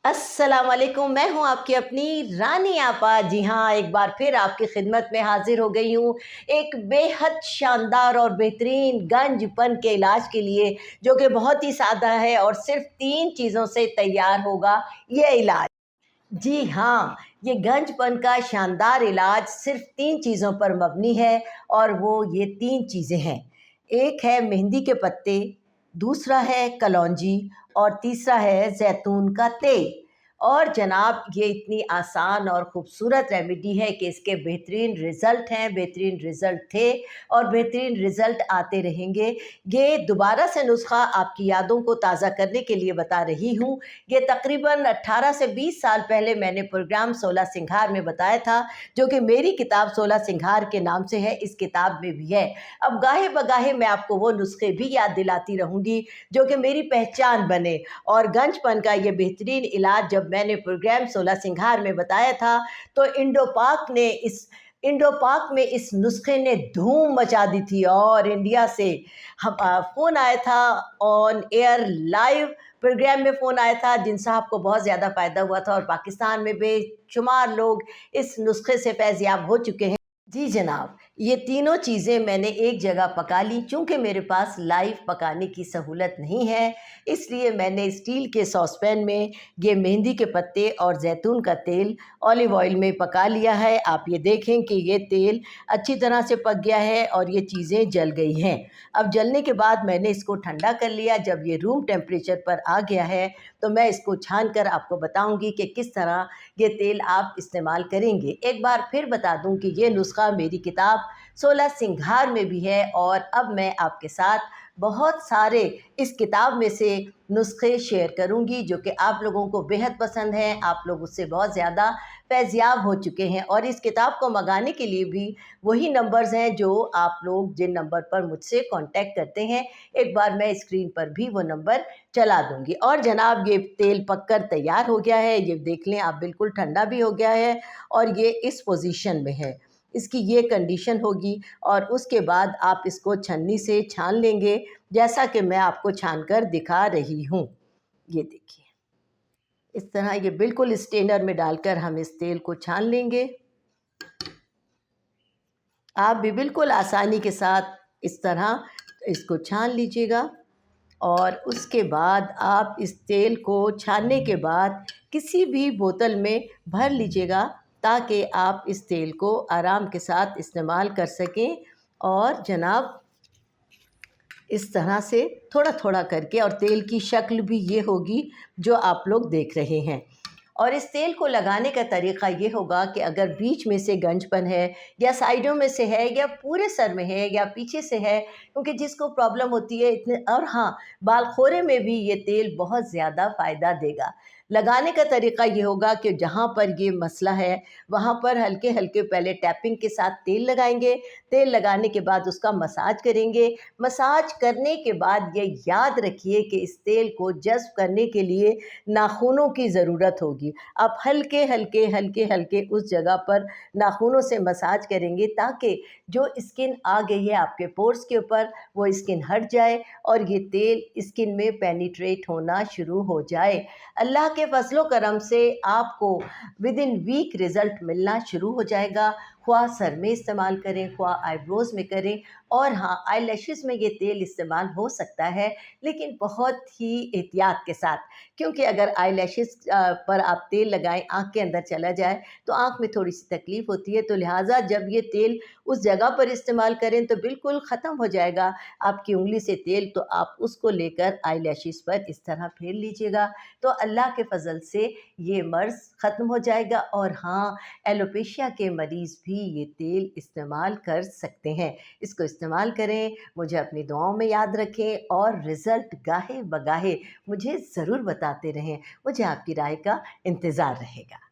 अस्सलाम वालेकुम। मैं हूँ आपकी अपनी रानी आपा। जी हाँ, एक बार फिर आपकी खिदमत में हाजिर हो गई हूँ एक बेहद शानदार और बेहतरीन गंजपन के इलाज के लिए, जो कि बहुत ही सादा है और सिर्फ 3 चीज़ों से तैयार होगा ये इलाज। जी हाँ, ये गंजपन का शानदार इलाज सिर्फ 3 चीज़ों पर मबनी है और वो ये 3 चीज़ें हैं। एक है मेहंदी के पत्ते, दूसरा है कलौंजी और तीसरा है ज़ैतून का तेल। और जनाब, ये इतनी आसान और ख़ूबसूरत रेमेडी है कि इसके बेहतरीन रिज़ल्ट हैं, बेहतरीन रिज़ल्ट थे और बेहतरीन रिज़ल्ट आते रहेंगे। ये दोबारा से नुस्ख़ा आपकी यादों को ताज़ा करने के लिए बता रही हूँ। ये तकरीबन 18 से 20 साल पहले मैंने प्रोग्राम 16 सिंघार में बताया था, जो कि मेरी किताब 16 सिंघार के नाम से है, इस किताब में भी है। अब गाहे बगाहे मैं आपको वो नुस्खे भी याद दिलाती रहूँगी जो कि मेरी पहचान बने। और गंजपन का ये बेहतरीन इलाज जब मैंने प्रोग्राम 16 सिंघार में बताया था, तो इंडो पाक में इस नुस्खे ने धूम मचा दी थी और इंडिया से हम फ़ोन आया था, ऑन एयर लाइव प्रोग्राम में फ़ोन आया था, जिन साहब को बहुत ज़्यादा फ़ायदा हुआ था और पाकिस्तान में बेशुमार लोग इस नुस्खे से फैज़याब हो चुके हैं। जी जनाब, ये तीनों चीज़ें मैंने एक जगह पका ली। चूँकि मेरे पास लाइव पकाने की सहूलत नहीं है, इसलिए मैंने स्टील के सॉसपैन में ये मेहंदी के पत्ते और ज़ैतून का तेल ऑलिव ऑयल में पका लिया है। आप ये देखें कि ये तेल अच्छी तरह से पक गया है और ये चीज़ें जल गई हैं। अब जलने के बाद मैंने इसको ठंडा कर लिया। जब ये रूम टेम्परेचर पर आ गया है, तो मैं इसको छान कर आपको बताऊँगी कि किस तरह ये तेल आप इस्तेमाल करेंगे। एक बार फिर बता दूँ कि ये नुस्ख़ा मेरी किताब 16 सिंघार में भी है और अब मैं आपके साथ बहुत सारे इस किताब में से नुस्खे शेयर करूंगी जो कि आप लोगों को बेहद पसंद हैं। आप लोग उससे बहुत ज़्यादा फैज़याब हो चुके हैं और इस किताब को मंगाने के लिए भी वही नंबर्स हैं जो आप लोग जिन नंबर पर मुझसे कांटेक्ट करते हैं। एक बार मैं स्क्रीन पर भी वो नंबर चला दूंगी। और जनाब, ये तेल पककर तैयार हो गया है। ये देख लें आप, बिल्कुल ठंडा भी हो गया है और ये इस पोजीशन में है। इसकी ये कंडीशन होगी और उसके बाद आप इसको छन्नी से छान लेंगे, जैसा कि मैं आपको छान कर दिखा रही हूँ। ये देखिए, इस तरह ये बिल्कुल स्ट्रेनर में डालकर हम इस तेल को छान लेंगे। आप भी बिल्कुल आसानी के साथ इस तरह इसको छान लीजिएगा और उसके बाद आप इस तेल को छानने के बाद किसी भी बोतल में भर लीजिएगा, ताकि आप इस तेल को आराम के साथ इस्तेमाल कर सकें। और जनाब, इस तरह से थोड़ा थोड़ा करके, और तेल की शक्ल भी ये होगी जो आप लोग देख रहे हैं। और इस तेल को लगाने का तरीक़ा ये होगा कि अगर बीच में से गंजपन है या साइडों में से है या पूरे सर में है या पीछे से है, क्योंकि जिसको प्रॉब्लम होती है इतने, और हाँ, बालखोरे में भी ये तेल बहुत ज़्यादा फ़ायदा देगा। लगाने का तरीक़ा ये होगा कि जहाँ पर ये मसला है वहाँ पर हल्के हल्के पहले टैपिंग के साथ तेल लगाएंगे। तेल लगाने के बाद उसका मसाज करेंगे। मसाज करने के बाद ये याद रखिए कि इस तेल को जज़्ब करने के लिए नाखूनों की ज़रूरत होगी। आप हल्के हल्के हल्के हल्के उस जगह पर नाखूनों से मसाज करेंगे, ताकि जो स्किन आ गई है आपके पोर्स के ऊपर, वो स्किन हट जाए और ये तेल स्किन में पेनिट्रेट होना शुरू हो जाए। अल्लाह के फजलो करम से आपको विद इन वीक रिज़ल्ट मिलना शुरू हो जाएगा। ख्वाह सर में इस्तेमाल करें, ख्वाह आईब्रोज़ में करें। और हाँ, आई लैशेज़ में ये तेल इस्तेमाल हो सकता है, लेकिन बहुत ही एहतियात के साथ, क्योंकि अगर आई लैशेज़ पर आप तेल लगाएं, आँख के अंदर चला जाए तो आँख में थोड़ी सी तकलीफ़ होती है। तो लिहाजा जब ये तेल उस जगह पर इस्तेमाल करें तो बिल्कुल ख़त्म हो जाएगा आपकी उंगली से तेल, तो आप उसको लेकर आई लैशेज़ पर इस तरह फेर लीजिएगा। तो अल्लाह के फ़ज़ल से ये मर्ज़ ख़त्म हो जाएगा। और हाँ, एलोपेशिया के मरीज़ भी ये तेल इस्तेमाल कर सकते हैं। इसको इस्तेमाल करें, मुझे अपनी दुआओं में याद रखें और रिज़ल्ट गाहे बगाहे मुझे ज़रूर बताते रहें। मुझे आपकी राय का इंतज़ार रहेगा।